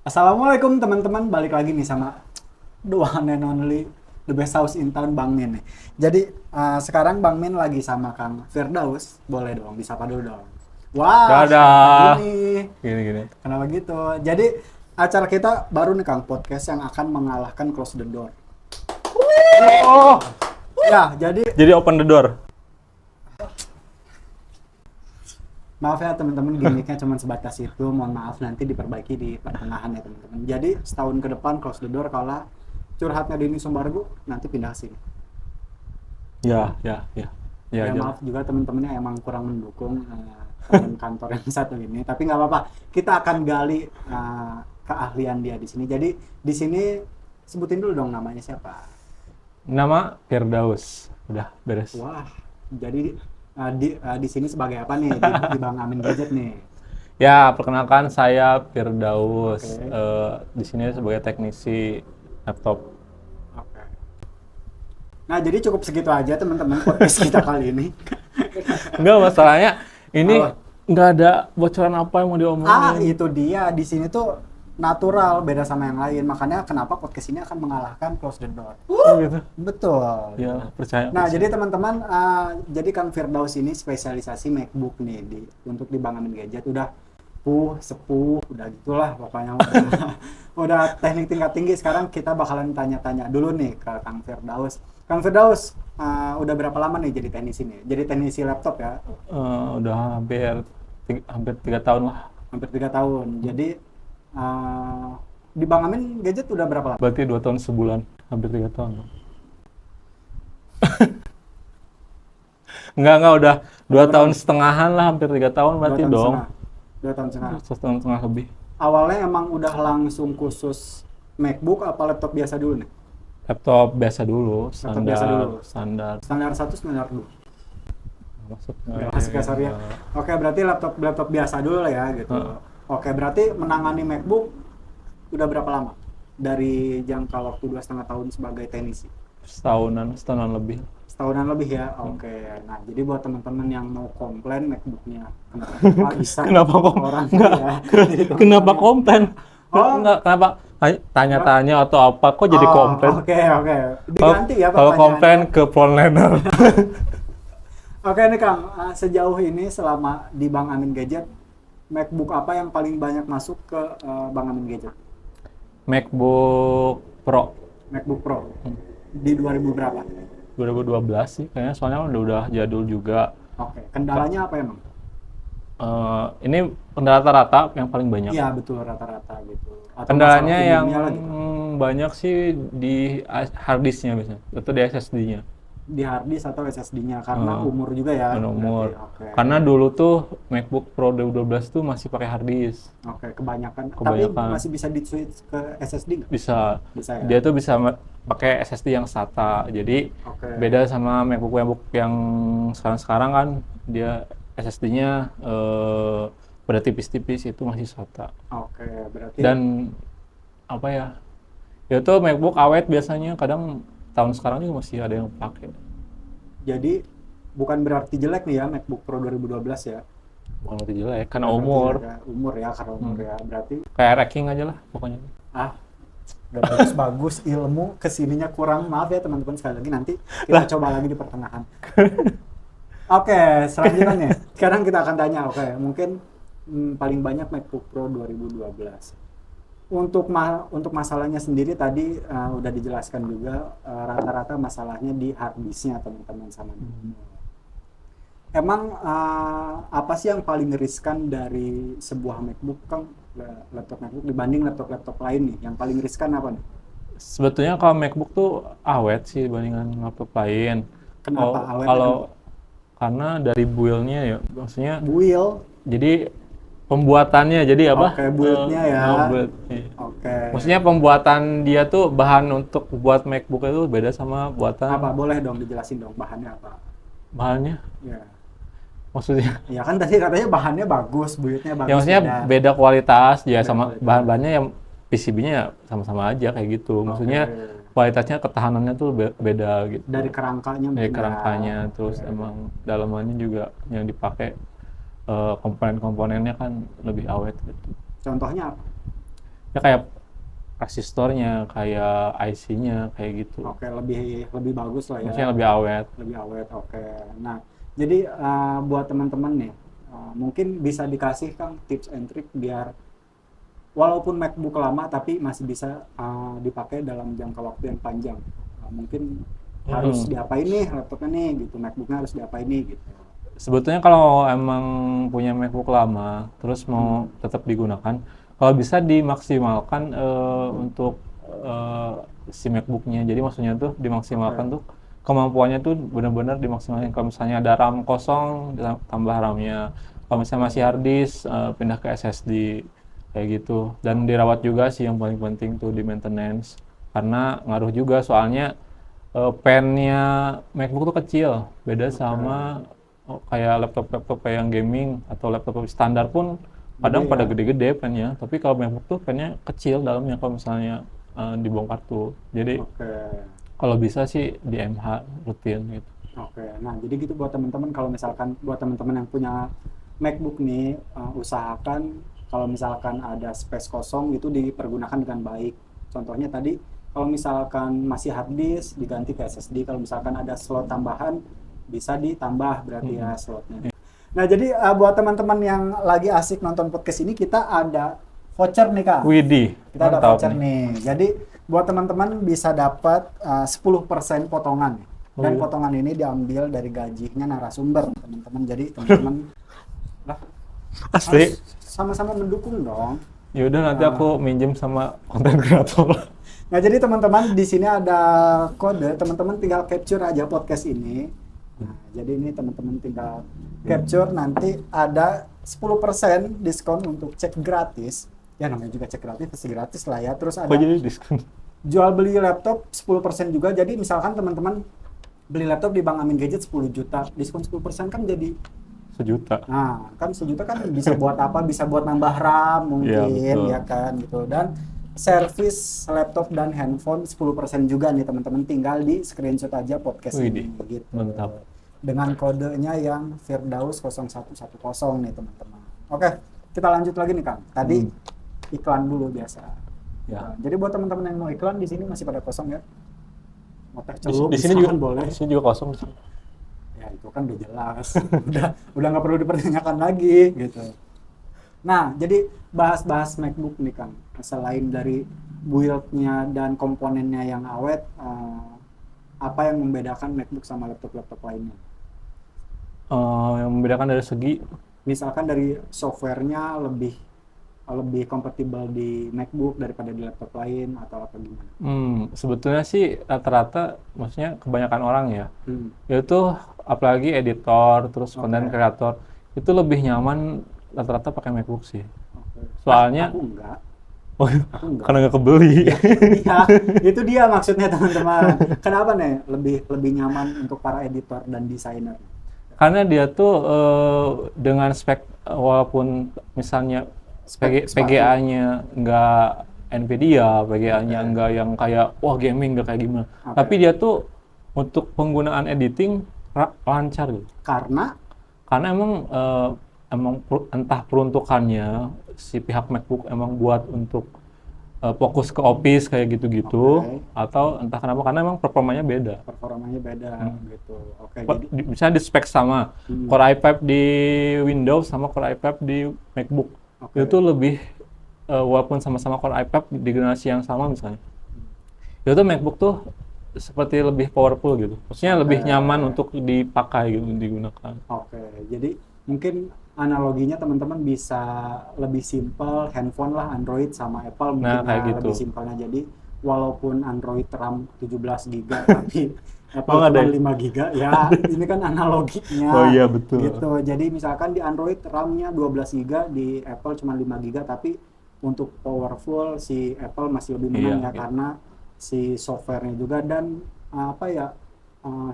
Assalamualaikum teman-teman, balik lagi nih sama the one and only the best house in town Bang Min nih. Jadi sekarang Bang Min lagi sama Kang Firdaus, boleh dong disapa dulu dong. Wah, Dadah. ini Gini. kenapa gitu? Jadi acara kita baru nih Kang, podcast yang akan mengalahkan Close the Door. Oh, Ya, jadi jadi open the door. maaf ya teman-teman, gimmicknya cuma sebatas itu. Mohon maaf, nanti diperbaiki di pertengahan ya teman-teman. Jadi setahun ke depan Close the Door kalau curhatnya Denny Sumbargu nanti pindah ke sini. Ya. Ya, Jelas. maaf juga teman-teman yang emang kurang mendukung teman kantor yang satu ini, tapi nggak apa-apa, kita akan gali keahlian dia di sini. Jadi di sini sebutin dulu dong namanya siapa. Nama Firdaus. Udah beres. Wah, jadi di sini sebagai apa nih di Bang Amin Gadget nih? Ya, perkenalkan saya Firdaus. Oke. Di sini sebagai teknisi laptop. Oke. Nah, jadi cukup segitu aja teman-teman podcast kita kali ini. Enggak, masalahnya ini Apa? nggak ada bocoran apa yang mau diomongin. Itu dia, di sini tuh natural, beda sama yang lain. Makanya kenapa podcast ini akan mengalahkan Close the Door. Oh, gitu. Betul. Ya, percaya. Nah, percaya. jadi teman-teman, jadi Kang Firdaus ini spesialisasi MacBook nih untuk di Bang Amin Gadget. Udah sepuh, udah gitulah pokoknya. Udah teknik tingkat tinggi. Sekarang kita bakalan tanya-tanya dulu nih ke Kang Firdaus. Kang Firdaus, udah berapa lama nih jadi teknisi nih? Jadi teknisi laptop ya? Udah hampir 3 tahun lah. Hampir 3 tahun. Jadi di Bang Amin Gadget udah berapa lama? Berarti 2 tahun sebulan. Hampir 3 tahun. Enggak, udah 2 tahun setengahan lah, hampir 3 tahun berarti 2 tahun dong. setengah. 2 tahun setengah. 2 tahun setengah lebih. Awalnya emang udah langsung khusus MacBook apa laptop biasa dulu nih? Laptop biasa dulu, Laptop biasa dulu. standar. Standar 1, standar 2. Maksudnya. Nggak masuk ya, sorry ya. Oke, berarti laptop biasa dulu lah ya gitu. Oke, berarti menangani MacBook udah berapa lama? Dari jangka waktu 2,5 tahun sebagai teknisi? Setahunan lebih. Setahunan lebih ya? Oke. Nah, jadi buat teman-teman yang mau komplain MacBooknya, kenapa bisa Kenapa kok? orang Enggak. ya? Jadi Kenapa komplain? Oh. Enggak, kenapa? Tanya-tanya atau apa kok jadi komplain? Oke. Diganti ya Kalau pertanyaannya. komplain ke frontliner. Oke nih Kang, sejauh ini selama di Bang Amin Gadget, MacBook apa yang paling banyak masuk ke Bang Amin Gadget? MacBook Pro MacBook Pro di 2000 berapa? 2012 sih kayaknya, soalnya udah jadul juga. Oke, kendalanya apa emang? Ini rata-rata yang paling banyak. Iya betul, rata-rata gitu. Atau Kendalanya masalah yang umumnya lah gitu. banyak sih di hard disk-nya biasanya, atau di SSD-nya. Di hard disk atau SSD-nya karena umur juga ya. Umur. Berarti, oke. Karena dulu tuh MacBook Pro 2012 tuh masih pakai hard disk. Oke, kebanyakan. Tapi Kebanyakan. masih bisa di switch ke SSD nggak? Bisa. Bisa ya. Dia tuh bisa pakai SSD yang SATA. Jadi Oke. beda sama MacBook yang sekarang kan, dia SSD-nya pada tipis-tipis, itu masih SATA. Oke, berarti. Dan apa ya? Ya tuh MacBook awet biasanya, kadang tahun sekarang juga masih ada yang pakai. Jadi bukan berarti jelek nih ya MacBook Pro 2012 ya. Bukan berarti jelek, karena Berarti umur. juga umur ya, karena umur ya. Berarti Kayak racking aja lah pokoknya. udah bagus ilmu kesininya kurang, maaf ya teman-teman, sekali lagi nanti kita coba lagi di pertengahan. Oke, selanjutnya sekarang kita akan tanya, mungkin paling banyak MacBook Pro 2012. Untuk masalahnya sendiri tadi udah dijelaskan juga, rata-rata masalahnya di hard disk-nya teman-teman sama. Emang apa sih yang paling riskan dari sebuah MacBook Kang, laptop MacBook dibanding laptop lain nih? Yang paling riskan apa nih? Sebetulnya kalau MacBook tuh awet sih dibandingkan laptop lain. Kenapa awet? Karena dari build-nya ya, maksudnya Build. jadi pembuatannya, jadi apa? Oke, build-nya ya. Build, iya. Oke. Maksudnya pembuatan dia tuh, bahan untuk buat MacBook itu beda sama buatan Apa? Boleh dong dijelasin dong bahannya apa? bahannya. Ya. Maksudnya Ya kan tadi katanya bahannya bagus, build-nya bagus. ya maksudnya beda kualitas ya, Beda sama kualitas. bahan-bahannya yang PCB-nya ya sama-sama aja kayak gitu. Maksudnya kualitasnya, ketahanannya tuh beda gitu. Dari kerangkanya Dari mungkin kerangkanya, ya. terus emang dalamannya juga yang dipakai, komponen-komponennya kan lebih awet gitu. Contohnya apa? Ya kayak resistornya, kayak IC-nya, kayak gitu. Oke, lebih bagus lah ya. Maksudnya lebih awet. Lebih awet, oke. Nah, jadi buat teman-teman nih, mungkin bisa dikasih Kang tips and trick biar walaupun MacBook lama tapi masih bisa dipakai dalam jangka waktu yang panjang. Mungkin harus diapain nih laptopnya nih gitu, MacBooknya harus diapain nih gitu. Sebetulnya kalau emang punya MacBook lama, terus mau tetap digunakan, kalau bisa dimaksimalkan untuk si MacBooknya. Jadi maksudnya tuh dimaksimalkan tuh kemampuannya tuh benar-benar dimaksimalkan. Kalau misalnya ada RAM kosong, tambah RAM-nya. Kalau misalnya masih hard disk, pindah ke SSD kayak gitu. Dan dirawat juga sih yang paling penting tuh di maintenance. Karena ngaruh juga soalnya pen-nya MacBook tuh kecil, beda sama kayak laptop-laptop kayak yang gaming atau laptop standar pun kadang pada gede-gede pennya, tapi kalau MacBook tuh pennya kecil dalamnya kalau misalnya dibongkar tuh. Jadi kalau bisa sih di MH rutin gitu. Oke, nah jadi gitu buat teman-teman, kalau misalkan buat teman-teman yang punya MacBook nih, usahakan kalau misalkan ada space kosong itu dipergunakan dengan baik. Contohnya tadi kalau misalkan masih hard disk diganti ke SSD, kalau misalkan ada slot tambahan bisa ditambah berarti ya slotnya. Nah jadi buat teman-teman yang lagi asik nonton podcast ini, kita ada voucher nih Kak. Widih, Kita ada voucher nih. Jadi buat teman-teman bisa dapat 10% potongan. Dan potongan ini diambil dari gajinya narasumber teman-teman. Jadi teman-teman asli sama-sama mendukung dong. Ya udah nanti aku minjem sama konten kreator. Nah jadi teman-teman di sini ada kode, teman-teman tinggal capture aja podcast ini. Nah, jadi ini teman-teman tinggal capture, nanti ada 10% diskon untuk cek gratis. Ya namanya juga cek gratis, pasti gratis lah ya. Terus ada jadi diskon? Jual beli laptop 10% juga. Jadi misalkan teman-teman beli laptop di Bang Amin Gadget 10 juta, diskon 10% kan jadi 1 juta. Nah, kan 1 juta kan bisa buat apa? Bisa buat nambah RAM mungkin, ya kan gitu. Dan servis laptop dan handphone 10% juga nih teman-teman, tinggal di screenshot aja podcast ini gitu. Mantap. Dengan kodenya yang Firdaus 0110 nih teman-teman. Oke, kita lanjut lagi nih Kang. Tadi iklan dulu biasa. Ya. Jadi buat teman-teman yang mau iklan di sini masih pada kosong ya. Mau teh celup Di sini juga boleh. Di sini juga kosong. Ya itu kan udah jelas. udah nggak perlu dipertanyakan lagi gitu. Nah, jadi bahas-bahas MacBook nih Kang. Selain dari build-nya dan komponennya yang awet, apa yang membedakan MacBook sama laptop-laptop lainnya? Yang membedakan dari segi, Misalkan dari softwarenya lebih kompatibel di MacBook daripada di laptop lain atau apa gimana? Sebetulnya sih rata-rata, maksudnya kebanyakan orang ya, yaitu apalagi editor, terus konten kreator, itu lebih nyaman rata-rata pakai MacBook sih. Soalnya aku enggak. Aku enggak. Karena nggak kebeli. Ya, itu dia maksudnya teman-teman. Kenapa nih lebih nyaman untuk para editor dan desainer? Karena dia tuh dengan spek, walaupun misalnya PGA-nya nggak Nvidia, PGA-nya nggak yang kayak wah gaming nggak kayak gimana. Tapi dia tuh untuk penggunaan editing lancar gitu. Karena emang entah peruntukannya si pihak MacBook emang buat untuk fokus ke Office kayak gitu-gitu, atau entah kenapa karena emang performanya beda gitu. Jadi misalnya di spek sama Core i5 di Windows sama Core i5 di MacBook, itu lebih walaupun sama-sama Core i5 di generasi yang sama misalnya, itu MacBook tuh seperti lebih powerful gitu, maksudnya lebih nyaman untuk dipakai gitu, digunakan. Jadi mungkin analoginya teman-teman bisa lebih simpel, handphone lah Android sama Apple mungkin kayak gitu. Lebih simpelnya. Jadi walaupun Android RAM 17 GB tapi Apple cuma 5 GB ya, ini kan analoginya. Oh iya betul. Gitu. Jadi misalkan di Android RAM-nya 12 GB, di Apple cuma 5 GB, tapi untuk powerful si Apple masih lebih menang karena si softwarenya juga dan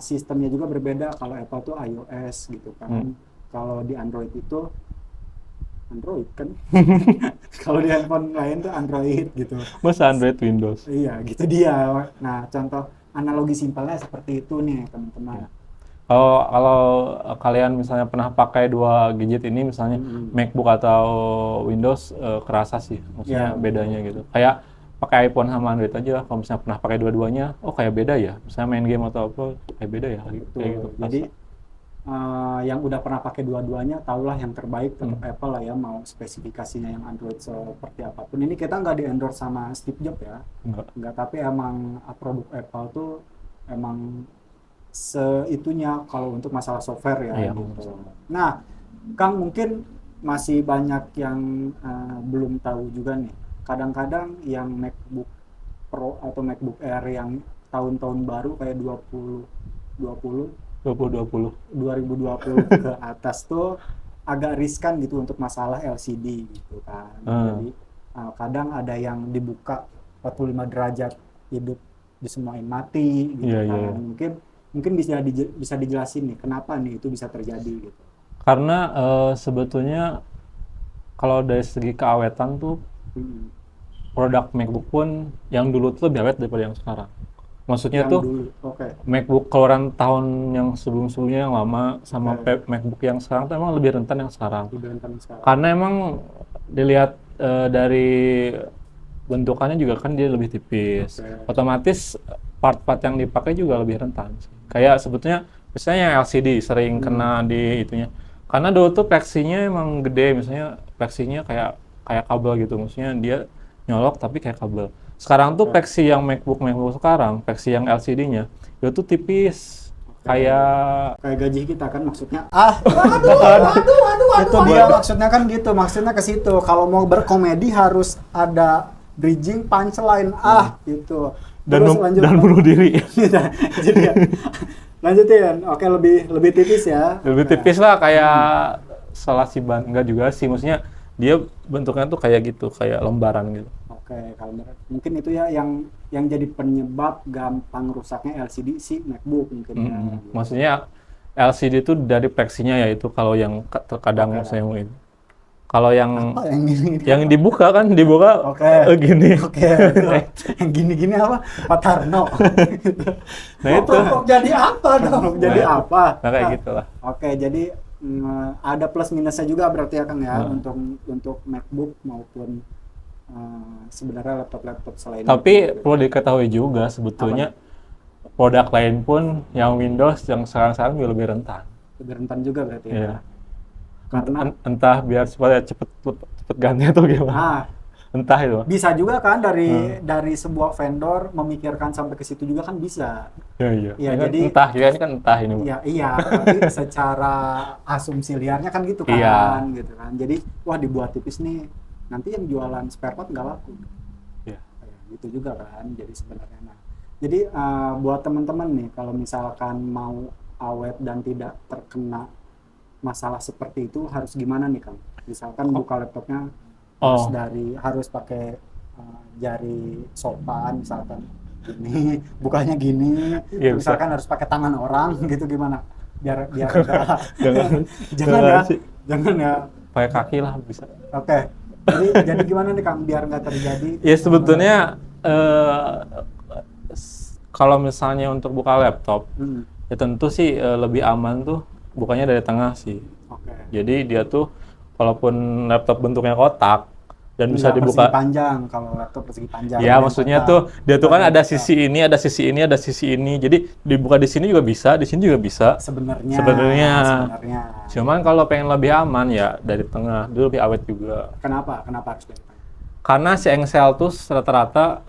sistemnya juga berbeda. Kalau Apple tuh iOS gitu kan. Kalau di Android itu Android kan. Kalau di handphone lain tuh Android gitu. Masa Android Windows? Iya, gitu dia. Nah, contoh analogi simpelnya seperti itu nih, teman-teman. Kalau kalian misalnya pernah pakai dua gadget ini, misalnya MacBook atau Windows, kerasa sih, maksudnya Ya, bedanya gitu. Kayak pakai iPhone sama Android aja, kalau misalnya pernah pakai dua-duanya, oh kayak beda ya. Misalnya main game atau apa, kayak beda ya, kayak betul. gitu. Jadi kerasa. yang udah pernah pakai dua-duanya tahulah yang terbaik tetap Apple lah ya, mau spesifikasinya yang Android seperti apapun. Ini kita nggak di-endorse sama Steve Jobs ya, Enggak. nggak, tapi emang produk Apple tuh emang seitunya kalau untuk masalah software ya Iya, gitu. Nah, Kang, mungkin masih banyak yang belum tahu juga nih. Kadang-kadang yang MacBook Pro atau MacBook Air yang tahun-tahun baru kayak 2020 2020. 2020 ke atas tuh agak riskan gitu untuk masalah LCD gitu kan. Jadi kadang ada yang dibuka 45 derajat hidup disemuain mati gitu Iya, kan. iya. Mungkin bisa dijelasin nih kenapa nih itu bisa terjadi gitu. Karena sebetulnya kalau dari segi keawetan tuh, Hmm. produk MacBook pun yang dulu tuh lebih awet daripada yang sekarang. Maksudnya Yang tuh dulu, oke. MacBook keluaran tahun yang sebelum-sebelumnya yang lama sama Oke. MacBook yang sekarang tuh emang lebih rentan yang sekarang. Di Bentang sekarang. Karena emang dilihat dari bentukannya juga kan dia lebih tipis. Oke. Otomatis part-part yang dipakai juga lebih rentan. Kayak sebetulnya misalnya yang LCD sering kena di itunya. Karena dulu tuh plexinya emang gede, misalnya plexinya kayak kayak kabel gitu. Maksudnya dia nyolok tapi kayak kabel. Sekarang tuh plexi yang MacBook sekarang, plexi yang LCD-nya itu tuh tipis. Kayak Kayak gaji kita kan maksudnya. Aduh. Itu dia maksudnya kan gitu. Maksudnya ke situ. Kalau mau berkomedi harus ada bridging punchline gitu. Terus lanjut. dan bunuh diri. Jadi ya, lanjutin. Oke, lebih tipis ya. Lebih tipis lah, kayak salah si ban, enggak juga sih, maksudnya dia bentuknya tuh kayak gitu, kayak lembaran gitu. Oke, kalau mungkin itu ya yang jadi penyebab gampang rusaknya LCD si MacBook mungkin ya. Maksudnya LCD itu dari plexinya ya, itu kalau yang terkadang Oke. saya mungkin. Kalau yang Apa yang gini? yang dibuka Oke. gini. Oke, yang gini-gini apa? Pak Tarno. Nah itu. Kok jadi apa dong? Jadi apa? Nah kayak gitulah. Oke, jadi ada plus minusnya juga berarti ya Kang ya, untuk MacBook maupun sebenarnya laptop-laptop selain Tapi itu. perlu diketahui juga sebetulnya produk lain pun yang Windows yang sekarang juga lebih rentan. Lebih rentan juga berarti ya. Iya. Karena Entah biar supaya cepet ganti atau gimana. ah, Entah itu. bisa juga kan dari sebuah vendor memikirkan sampai ke situ juga kan bisa. Iya. Iya, Ini kan jadi entah, ya ini kan entah ini. iya, tapi secara asumsi liarnya kan gitu kan, Iya. gitu kan. Jadi wah dibuat tipis nih, nanti yang jualan spare part nggak laku. Iya. Ya, gitu juga kan. Jadi sebenarnya, nah, jadi buat teman-teman nih, kalau misalkan mau awet dan tidak terkena masalah seperti itu harus gimana nih Kang? Misalkan buka laptopnya harus pakai jari sopan misalkan gini, bukanya gini, Iya, misalkan harus pakai tangan orang gitu, gimana? Biar Jangan. jangan ya, sih. jangan ya. Pakai kaki lah bisa. Oke. Jadi gimana nih Kang biar nggak terjadi? Ya sebetulnya kalau misalnya untuk buka laptop, ya tentu sih lebih aman tuh bukanya dari tengah sih. Oke. Jadi dia tuh walaupun laptop bentuknya kotak dan bisa Nggak dibuka. persegi panjang, kalau laptop persegi panjang. Ya, yang maksudnya kotak. tuh dia tuh kan ada Kotak. sisi ini, ada sisi ini, ada sisi ini. Jadi dibuka di sini juga bisa, di sini juga bisa. Sebenarnya. Cuman kalau pengen lebih aman ya dari tengah, dulu lebih awet juga. Kenapa harus dari tengah? Karena si engsel tuh rata-rata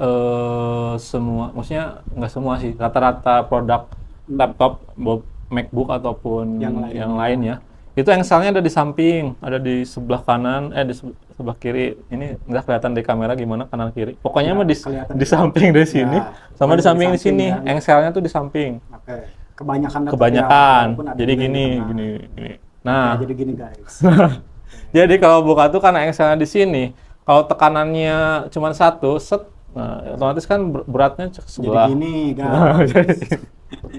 semua, maksudnya nggak semua sih, rata-rata produk laptop, MacBook ataupun yang lain ya, itu engselnya ada di samping, ada di sebelah kanan, di sebelah kiri. Ini nggak kelihatan di kamera gimana kanan kiri. Pokoknya mah di samping dari sini, sama di samping di sini. Ya. Engselnya tuh di samping. Oke. Kebanyakan. Jadi gini. Nah, jadi gini guys. jadi kalau buka tuh karena engselnya di sini. Kalau tekanannya cuma satu, otomatis kan beratnya ke sebelah. Jadi gini, guys.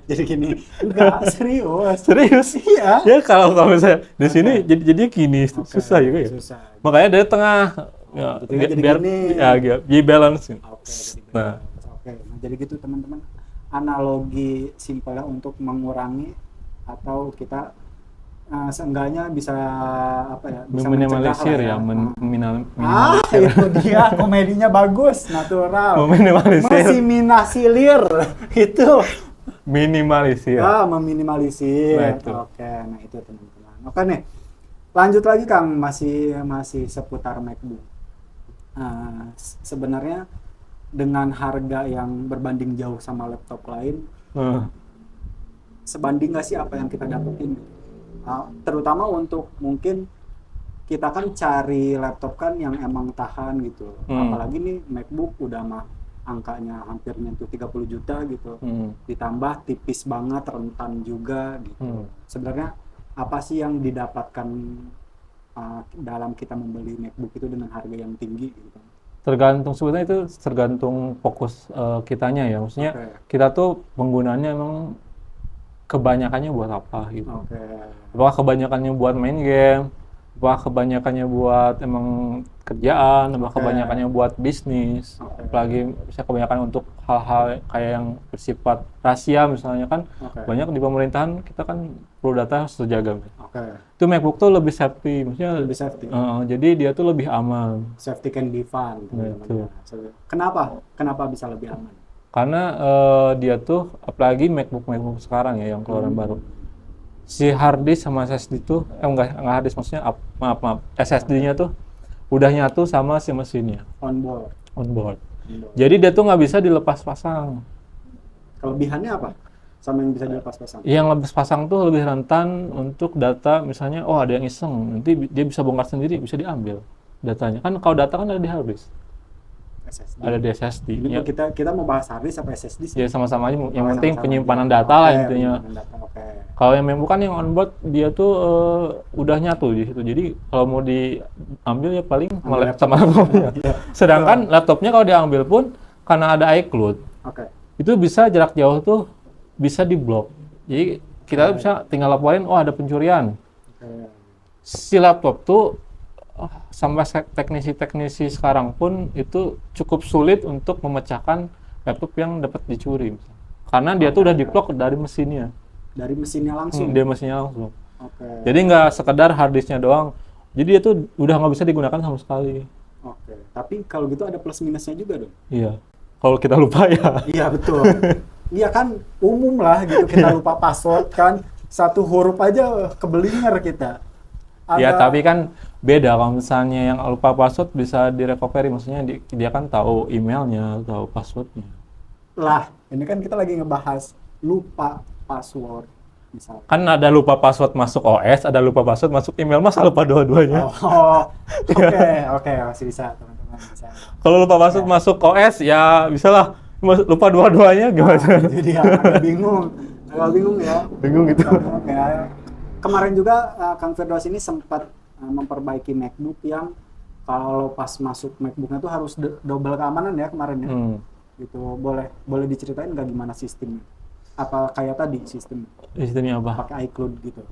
Jadi gini. Enggak, serius. Serius? Iya. Ya kalau misalnya di sini jadi gini, susah juga ya. Susah. Makanya dari tengah, ya, jadi biar gini. jadi balance. Oke, jadi gitu teman-teman. Analogi simpelnya untuk mengurangi atau kita seenggaknya bisa apa ya, bisa Meminimalisir mencegah ya, lah minimalisir. itu dia komedinya bagus, natural. Meminimalisir. Meminimalisir itu. Minimalisir. Meminimalisir. Nah, itu. Oke, nah itu teman-teman. Oke nih, lanjut lagi Kang, masih seputar MacBook. Sebenarnya dengan harga yang berbanding jauh sama laptop lain, sebanding nggak sih apa yang kita dapetin? Terutama untuk mungkin kita kan cari laptop kan yang emang tahan gitu. Apalagi nih MacBook udah mah angkanya hampir nyentuh 30 juta gitu. Ditambah tipis banget, rentan juga gitu. Sebenarnya apa sih yang didapatkan dalam kita membeli MacBook itu dengan harga yang tinggi gitu? Tergantung, sebetulnya itu tergantung fokus kitanya ya. Maksudnya kita tuh penggunaannya emang kebanyakannya buat apa gitu. Apakah kebanyakannya buat main game, apakah kebanyakannya buat emang kerjaan, apakah kebanyakannya buat bisnis, apalagi bisa kebanyakan untuk hal-hal kayak yang bersifat rahasia misalnya kan. Banyak di pemerintahan kita kan perlu data harus terjaga. Itu MacBook tuh lebih safety, maksudnya lebih safety. Jadi dia tuh lebih aman. Safety can be fun. Kenapa bisa lebih aman? Karena dia tuh, apalagi MacBook sekarang ya yang keluaran baru, si hard disk sama SSD tuh enggak hard disk, maksudnya maaf SSD-nya tuh udah nyatu sama si mesinnya on board. Jadi dia tuh nggak bisa dilepas pasang. Kelebihannya apa sama yang bisa dilepas pasang? Yang lepas pasang tuh lebih rentan untuk data, misalnya ada yang iseng, nanti dia bisa bongkar sendiri, bisa diambil datanya. Kan kalau data kan ada di hard disk. SSD. Ada di SSD. Ya. Kita mau bahas hard disk apa SSD sih? Ya sama-sama aja. Yang penting penyimpanan data lah intinya. Kalau yang MacBook kan yang onboard dia tuh udah nyatu di situ. Jadi kalau mau diambil ya paling sama laptopnya. Sedangkan laptopnya kalau diambil pun karena ada iCloud, itu bisa jarak jauh tuh bisa diblok. Jadi kita bisa tinggal laporin, ada pencurian. Si laptop tuh sampai teknisi sekarang pun itu cukup sulit untuk memecahkan laptop yang dapat dicuri, karena dia tuh udah diblok dari mesinnya. Dari mesinnya langsung. Dari mesinnya langsung. Jadi nggak sekedar hard disknya doang. Jadi dia tuh udah nggak bisa digunakan sama sekali. Tapi kalau gitu ada plus minusnya juga dong. Iya. Kalau kita lupa ya. Iya betul. Iya kan umum lah gitu, kita lupa password kan, satu huruf aja keblinger kita. Iya, tapi kan beda kalau misalnya yang lupa password bisa direcovery, maksudnya dia kan tahu emailnya, tahu passwordnya. Lah, ini kan kita lagi ngebahas lupa password misalnya. Kan ada lupa password masuk OS, ada lupa password masuk email, masa lupa dua-duanya? Oke, masih bisa teman-teman bisa. Kalau lupa password masuk OS ya bisa lah, lupa dua-duanya gimana? Jadi agak bingung ya. Bingung gitu. Ya. Kemarin juga Kang Firdaus ini sempat memperbaiki MacBook yang kalau pas masuk MacBooknya tuh harus double keamanan ya kemarin ya. Gitu. Boleh diceritain nggak gimana sistemnya? Apa kayak tadi sistemnya apa? Pakai iCloud gitu.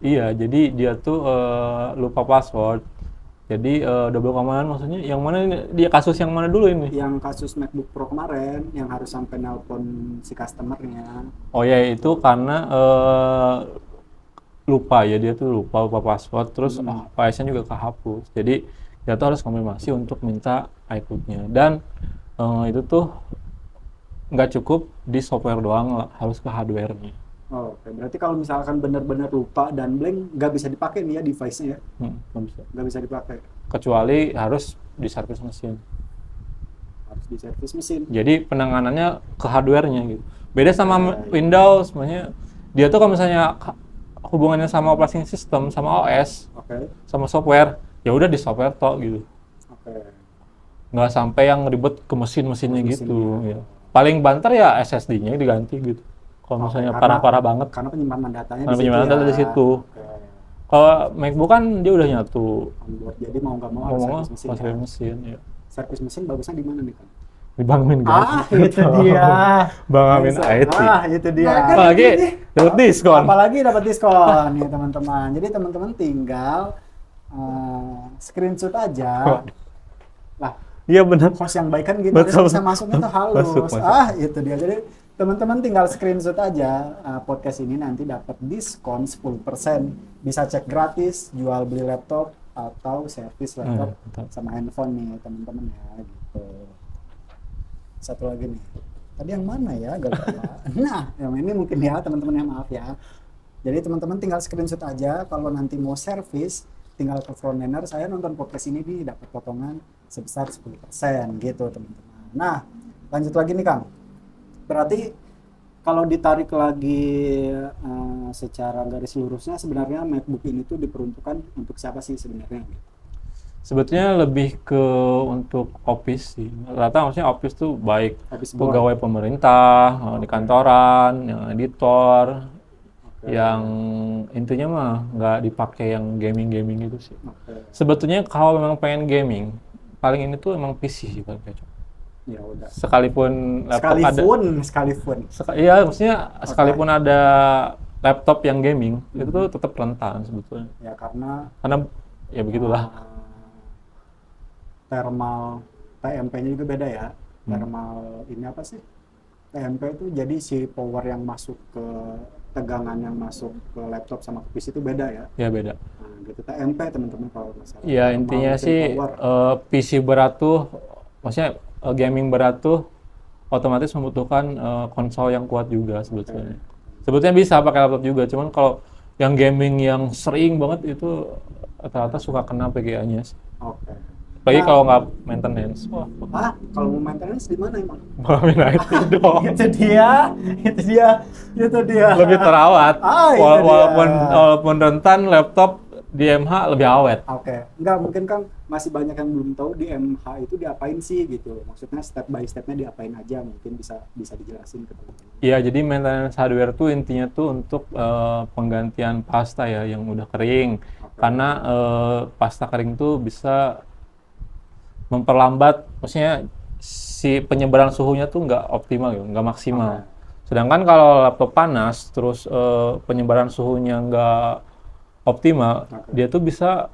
Iya, jadi dia tuh lupa password. Jadi double keamanan maksudnya yang mana ini? Dia kasus yang mana dulu ini? Yang kasus MacBook Pro kemarin yang harus sampai nelpon si customernya. Oh ya, itu karena lupa ya, dia tuh lupa password, terus filenya juga kehapus. Jadi dia tuh harus konfirmasi untuk minta iCloud-nya, dan itu tuh nggak cukup di software doang, harus ke hardware-nya. Berarti kalau misalkan benar-benar lupa dan blank nggak bisa dipakai nih ya device-nya ya? Nggak bisa dipakai. Kecuali harus di servis mesin. Harus di servis mesin. Jadi penanganannya ke hardware-nya gitu. Beda sama Windows, sebenarnya dia tuh kalau misalnya hubungannya sama operating system, sama OS, sama software, ya udah di software toh gitu. Nggak sampai yang ribet ke mesin-mesinnya gitu. Ya. Paling banter ya SSD-nya diganti gitu. Kalau misalnya parah-parah banget. Karena penyimpanan datanya penyimpanan data di situ. Kalau MacBook kan dia udah nyatu. Jadi mau nggak mau harus servis mesin. Ya. Servis mesin bagusnya di mana nih kan? Di Bang Amin guys. Itu dia. Bang Amin IT. Itu dia. Apalagi dapat diskon. Nih teman-teman. Jadi teman-teman tinggal screenshot aja. Lah, iya benar. Host yang baik kan gitu, bisa masuknya tuh halus. Masuk. Itu dia. Jadi Teman-teman tinggal screenshot aja podcast ini nanti dapat diskon 10%. Bisa cek gratis, jual beli laptop atau servis laptop sama handphone nih teman-teman ya gitu. Satu lagi nih. Tadi yang mana ya? Gak lupa. Nah, yang ini mungkin ya teman-teman ya, maaf ya. Jadi teman-teman tinggal screenshot aja kalau nanti mau servis, tinggal ke frontliner, saya nonton podcast ini dapat potongan sebesar 10% gitu teman-teman. Nah, lanjut lagi nih Kang. Berarti kalau ditarik lagi secara garis lurusnya sebenarnya MacBook ini tuh diperuntukkan untuk siapa sih sebenarnya? Sebetulnya lebih ke untuk office sih. Rata maksudnya office tuh baik Office pegawai pemerintah, di kantoran, yang editor, yang intinya mah nggak dipakai yang gaming gitu sih. Sebetulnya kalau memang pengen gaming, paling ini tuh emang PC sih paling cocok. Ya udah. Sekalipun laptop iya maksudnya sekalipun ada laptop yang gaming, itu tuh tetap rentan sebetulnya. Ya karena ya begitulah. Thermal TMP-nya juga beda ya. Thermal ini apa sih? TMP itu jadi si power yang masuk ke tegangan yang masuk ke laptop sama ke PC itu beda ya? Ya beda. Nah, gitu TMP teman-teman kalau masalah. Ya intinya sih PC berat tuh, maksudnya gaming berat tuh otomatis membutuhkan konsol yang kuat juga sebetulnya. Sebetulnya bisa pakai laptop juga, cuman kalau yang gaming yang sering banget itu rata-rata suka kena PGA-nya sih. Apalagi kalau nggak maintenance. Kalau mau maintenance di mana emang? Nah, itu dong. itu dia. Lebih terawat. Walaupun rentan, laptop di MH lebih awet. Enggak, mungkin Kang masih banyak yang belum tahu di MH itu diapain sih gitu. Maksudnya step by stepnya diapain aja, mungkin bisa dijelasin ke teman-teman. Iya, jadi maintenance hardware tuh intinya tuh untuk penggantian pasta ya yang udah kering. Karena pasta kering tuh bisa memperlambat, maksudnya si penyebaran suhunya tuh nggak optimal gitu, nggak maksimal. Sedangkan kalau laptop panas, terus penyebaran suhunya nggak optimal, dia tuh bisa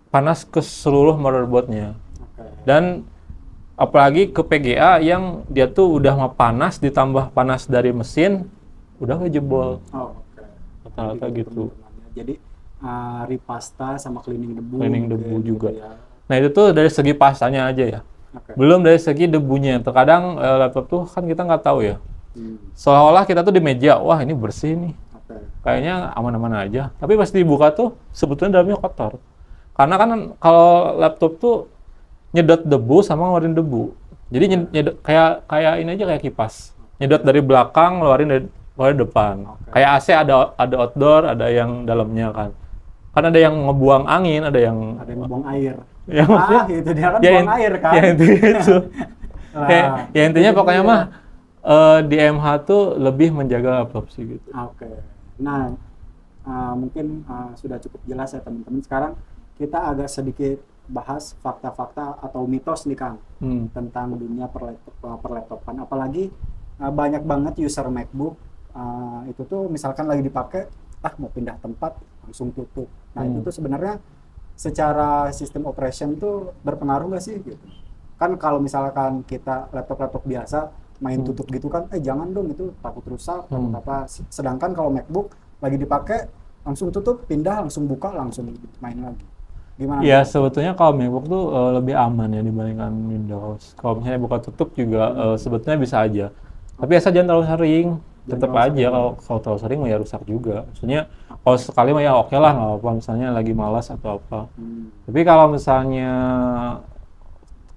panas ke seluruh motherboardnya. Dan apalagi ke PGA yang dia tuh udah mah panas, ditambah panas dari mesin, udah kejebol. Rata-rata gitu. Jadi ripasta sama cleaning debu juga. Ya. Nah itu tuh dari segi pastanya aja ya. Belum dari segi debunya. Terkadang laptop tuh kan kita nggak tahu ya. Seolah-olah kita tuh di meja, wah ini bersih nih. Kayaknya aman-aman aja. Tapi pas dibuka tuh sebetulnya dalamnya kotor. Karena kan kalau laptop tuh nyedot debu sama ngeluarin debu. Jadi nyedot kayak ini aja kayak kipas. Nyedot dari belakang, ngeluarin dari depan. Kayak AC ada outdoor, ada yang dalamnya kan. Kan ada yang ngebuang angin, ada yang ngebuang air. Ya, itu dia kan buang air kan. Ya intinya itu. Ya intinya pokoknya mah di MH tuh lebih menjaga laptop sih gitu. Nah, mungkin sudah cukup jelas ya teman-teman. Sekarang kita agak sedikit bahas fakta-fakta atau mitos nih Kang tentang dunia perlaptopan. Apalagi banyak banget user MacBook itu tuh misalkan lagi dipakai, mau pindah tempat langsung tutup. Nah itu tuh sebenarnya secara sistem operation tuh berpengaruh nggak sih gitu? Kan kalau misalkan kita laptop biasa main tutup gitu kan, jangan dong itu takut rusak, takut apa. Sedangkan kalau MacBook lagi dipakai langsung tutup, pindah langsung buka, langsung main lagi. Gimana? Ya sebetulnya kalau MacBook tuh lebih aman ya dibandingkan Windows. Kalau misalnya buka tutup juga sebetulnya bisa aja. Tapi asal jangan terlalu sering. Tetap aja kalau terlalu sering ya rusak juga. Maksudnya kalau sekali mah ya oke lah, nggak apa-apa misalnya lagi malas atau apa. Tapi kalau misalnya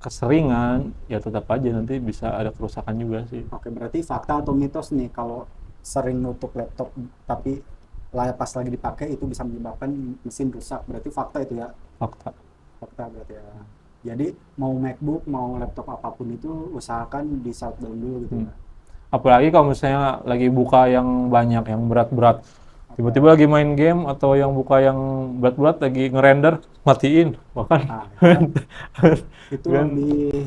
keseringan ya tetap aja nanti bisa ada kerusakan juga sih. Berarti fakta atau mitos nih kalau sering nutup laptop tapi pas lagi dipakai itu bisa menyebabkan mesin rusak. Berarti fakta itu ya? Fakta berarti ya. Jadi mau MacBook mau laptop apapun itu usahakan di shutdown dulu gitu ya. Apalagi kalau misalnya lagi buka yang banyak, yang berat-berat. Tiba-tiba lagi main game atau yang buka yang berat-berat lagi ngerender, matiin. Bahkan itu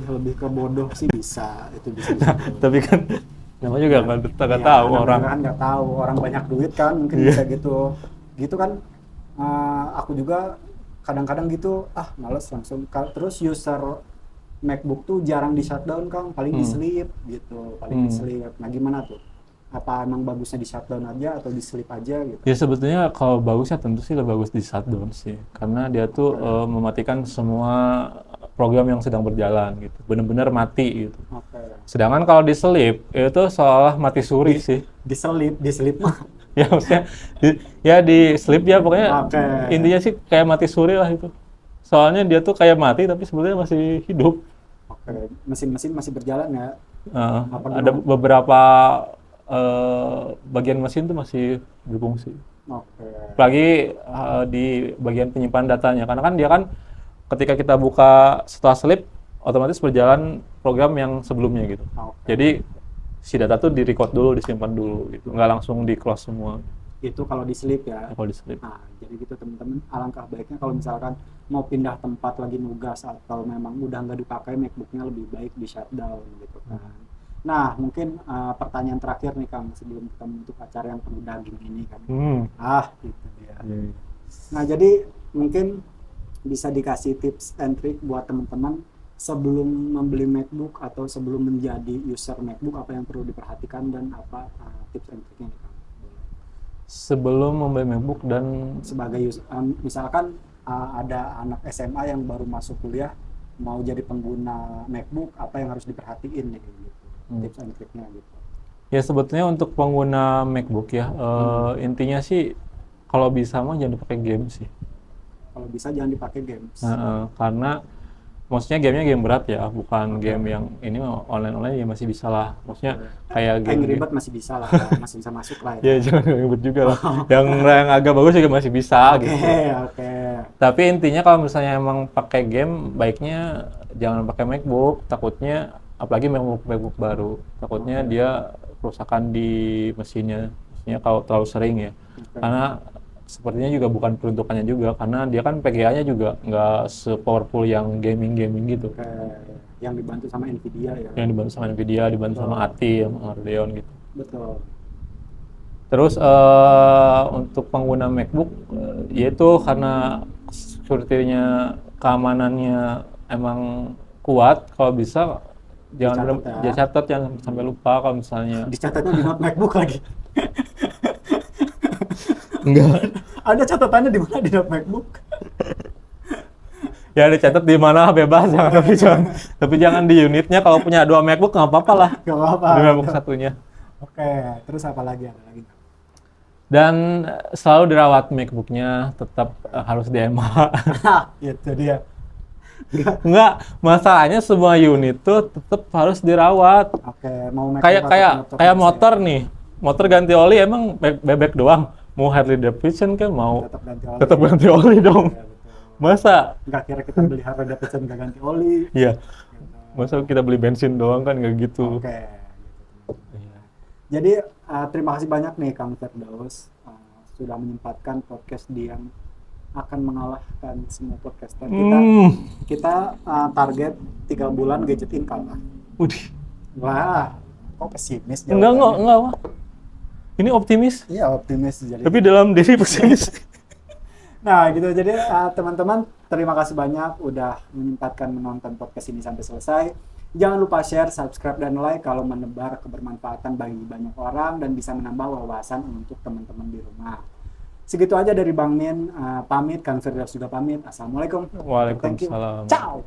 lebih ke bodoh sih bisa. Itu bisa. Tapi kan namanya juga nggak tahu orang. Kan nggak tahu, orang banyak duit kan mungkin bisa gitu. Gitu kan aku juga kadang-kadang gitu, males langsung. Terus user MacBook tuh jarang di shutdown Kang, paling di sleep gitu, paling di sleep. Nah gimana tuh? Apa emang bagusnya di shutdown aja atau di sleep aja gitu? Ya sebetulnya kalau bagusnya tentu sih lebih bagus di shutdown sih, karena dia tuh mematikan semua program yang sedang berjalan gitu, benar-benar mati gitu. Oke. Sedangkan kalau di sleep itu seolah mati suri sih. Di sleep mah. Ya maksudnya di sleep ya pokoknya Oke. intinya sih kayak mati suri lah itu. Soalnya dia tuh kayak mati tapi sebetulnya masih hidup. Oke, mesin-mesin masih berjalan ya? Apa Ada gimana? beberapa bagian mesin tuh masih berfungsi. Oke. Apalagi di bagian penyimpanan datanya, karena kan dia kan ketika kita buka setelah sleep otomatis berjalan program yang sebelumnya gitu. Oke. Jadi si data tuh di record dulu, disimpan dulu gitu, nggak langsung di close semua Itu kalau di sleep ya. kalau di sleep. Nah, jadi gitu teman-teman, alangkah baiknya kalau misalkan mau pindah tempat lagi nugas atau memang udah nggak dipakai MacBooknya lebih baik di shutdown gitu kan. Nah, mungkin pertanyaan terakhir nih Kang sebelum kita menutup acara yang penuh daging ini kan. Itu dia. Nah, jadi mungkin bisa dikasih tips and trick buat teman-teman sebelum membeli MacBook atau sebelum menjadi user MacBook, apa yang perlu diperhatikan dan apa tips and tricknya nih, Kang? Sebelum membeli MacBook dan Sebagai misalkan ada anak SMA yang baru masuk kuliah mau jadi pengguna MacBook, apa yang harus diperhatiin nih gitu. Tips and tricknya gitu. ya sebetulnya untuk pengguna MacBook ya intinya sih kalau bisa mah jangan dipakai game sih. Kalau bisa jangan dipakai games. Karena maksudnya gamenya game berat ya, bukan game yang ini online ya masih bisa lah. Maksudnya kayak Yang game ribet masih bisa lah, masih bisa masuk lah ya ya. jangan ribet juga lah. yang agak bagus juga masih bisa gitu. Oke. Tapi intinya kalau misalnya emang pakai game, baiknya jangan pakai MacBook. Takutnya, apalagi MacBook baru, takutnya dia kerusakan di mesinnya. Maksudnya kalau terlalu sering ya. Karena sepertinya juga bukan peruntukannya juga, karena dia kan PGA-nya juga nggak se-powerful yang gaming gitu. Oke. Yang dibantu sama Nvidia ya. Yang dibantu sama Nvidia, dibantu sama ATI, sama Radeon gitu. Betul. Terus untuk pengguna MacBook, yaitu karena security-nya, keamanannya emang kuat, kalau bisa jangan catat, jangan sampai lupa kalau misalnya. Dicatatnya di note MacBook lagi. Enggak. Ada catatannya di mana di note MacBook? Ya dicatat di mana bebas, tapi jangan di unitnya. Kalau punya 2 MacBook nggak apa-apa lah. Gak apa-apa. Di MacBook satunya. Oke, terus apa lagi? Ada lagi? Dan selalu dirawat MacBooknya, tetap harus DMA. Itu dia. Enggak, masalahnya semua unit tuh tetap harus dirawat. Oke, mau MacBook Kayak motor nih. Motor ganti oli emang bebek doang. Mau Harley Davidson kan mau tetap ganti oli dong. Ya, Masa? nggak kira kita beli Harley Davidson nggak ganti oli. Iya. Gitu. Masa kita beli bensin doang kan nggak gitu. Oke. Gitu. Jadi terima kasih banyak nih Kang Firdaus sudah menyempatkan podcast di yang akan mengalahkan semua podcaster. Kita target 3 bulan gadget income lah. Udih. Wah, kok pesimis? Enggak. Wah. Ini optimis. Iya, optimis jadi. Tapi dalam diri pesimis. Nah, gitu. Jadi teman-teman, terima kasih banyak udah menyempatkan menonton podcast ini sampai selesai. Jangan lupa share, subscribe, dan like kalau menebar kebermanfaatan bagi banyak orang dan bisa menambah wawasan untuk teman-teman di rumah. Segitu aja dari Bang Min, pamit, Kang Firdaus juga pamit. Assalamualaikum. Waalaikumsalam. Ciao.